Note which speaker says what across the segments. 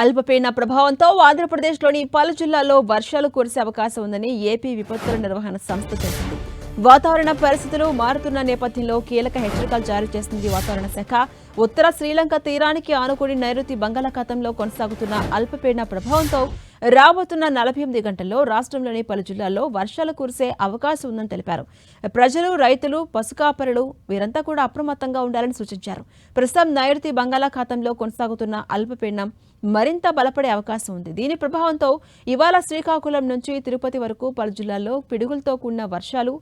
Speaker 1: అల్పపీడన ప్రభావంతో ఆంధ్రప్రదేశ్లోని పలు జిల్లాల్లో వర్షాలు కురిసే అవకాశం ఉందని ఏపీ విపత్తుల నిర్వహణ సంస్థ తెలిపింది. వాతావరణ పరిస్థితులు మారుతున్న నేపథ్యంలో కీలక హెచ్చరికలు జారీ చేసింది వాతావరణ శాఖ. ఉత్తర శ్రీలంక తీరానికి ఆనుకుని నైరుతి బంగాళాఖాతంలో కొనసాగుతున్న అల్పపీడన ప్రభావంతో రాబోతున్న 48 గంటల్లో రాష్ట్రంలోని పలు జిల్లాల్లో వర్షాలు కురిసే అవకాశం ఉందని తెలిపారు. ప్రజలు, రైతులు, పశుకాపరులు వీరంతా కూడా అప్రమత్తంగా ఉండాలని సూచించారు. ప్రస్తుతం నైరుతి బంగాళాఖాతంలో కొనసాగుతున్న అల్పపీడనం మరింత బలపడే అవకాశం ఉంది. దీని ప్రభావంతో ఇవాళ శ్రీకాకుళం నుంచి తిరుపతి వరకు పలు జిల్లాల్లో పిడుగులతో కూడిన వర్షాలు,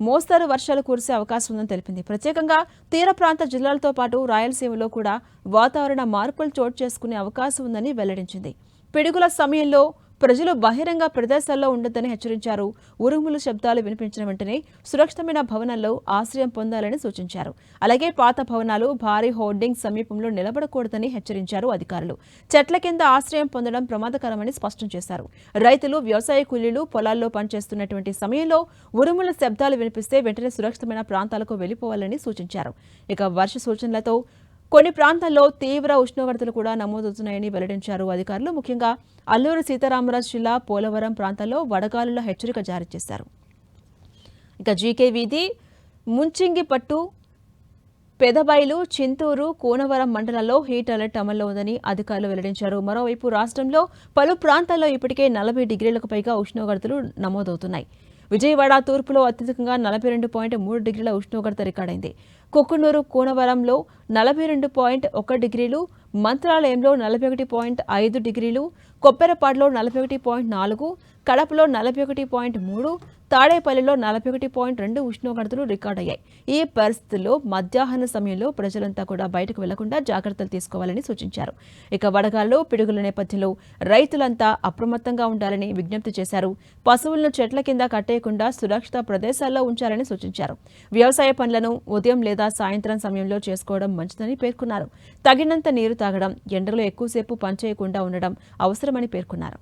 Speaker 1: మోస్తరు వర్షాలు కురిసే అవకాశం ఉందని తెలిపింది. ప్రత్యేకంగా తీర ప్రాంత జిల్లాలతో పాటు రాయలసీమలో కూడా వాతావరణ మార్పులు చోటు చేసుకునే అవకాశం ఉందని వెల్లడించింది. పిడుగుల సమయంలో ప్రజలు బహిరంగ ప్రదేశాల్లో ఉండొద్దని హెచ్చరించారు. ఉరుములు శబ్దాలు వినిపించిన వెంటనే సురక్షితమైన భవనాల్లో ఆశ్రయం పొందాలని సూచించారు. అలాగే పాత భవనాలు, భారీ హోర్డింగ్ సమీపంలో నిలబడకూడదని హెచ్చరించారు అధికారులు. చెట్ల కింద ఆశ్రయం పొందడం ప్రమాదకరమని స్పష్టం చేశారు. రైతులు, వ్యవసాయ కూలీలు పొలాల్లో పనిచేస్తున్నటువంటి సమయంలో ఉరుముల శబ్దాలు వినిపిస్తే వెంటనే సురక్షితమైన ప్రాంతాలకు వెళ్లిపోవాలని సూచించారు. ఇక వర్ష సూచనలతో కొన్ని ప్రాంతాల్లో తీవ్ర ఉష్ణోగ్రతలు కూడా నమోదవుతున్నాయని వెల్లడించారు అధికారులు. ముఖ్యంగా అల్లూరు సీతారామరాజు జిల్లా పోలవరం ప్రాంతాల్లో వడగాలుల హెచ్చరిక జారీ చేశారు. ఇక జీకే వీధి, ముంచింగిపట్టు, పెదబైలు, చింతూరు, కూనవరం మండలాల్లో హీట్ అలర్ట్ అమల్లో ఉందని అధికారులు వెల్లడించారు. మరోవైపు రాష్ట్రంలో పలు ప్రాంతాల్లో ఇప్పటికే 40 డిగ్రీలకు పైగా ఉష్ణోగ్రతలు నమోదవుతున్నాయి. విజయవాడ తూర్పులో అత్యధికంగా 42.3 డిగ్రీల ఉష్ణోగ్రత రికార్డైంది. కుక్కునూరు, కూనవరంలో 42.1 డిగ్రీలు, మంత్రాలయంలో 41.5 డిగ్రీలు, కొప్పెరపాడులో 41.4, కడపలో 41.3, తాడేపల్లిలో 41.2 ఉష్ణోగ్రతలు రికార్డయ్యాయి. ఈ పరిస్థితుల్లో మధ్యాహ్న సమయంలో ప్రజలంతా కూడా బయటకు వెళ్లకుండా జాగ్రత్తలు తీసుకోవాలని సూచించారు. ఇక వడగాల్లో, పిడుగుల నేపథ్యంలో రైతులంతా అప్రమత్తంగా ఉండాలని విజ్ఞప్తి చేశారు. పశువులను చెట్ల కింద కట్టేయకుండా సురక్షిత ప్రదేశాల్లో ఉంచాలని సూచించారు. వ్యవసాయ పనులను ఉదయం లేదా సాయంత్రం సమయంలో చేసుకోవడం మంచిదని పేర్కొన్నారు. తగినంత నీరు తాగడం, ఎండలో ఎక్కువసేపు పనిచేయకుండా ఉండడం అవసరమని పేర్కొన్నారు.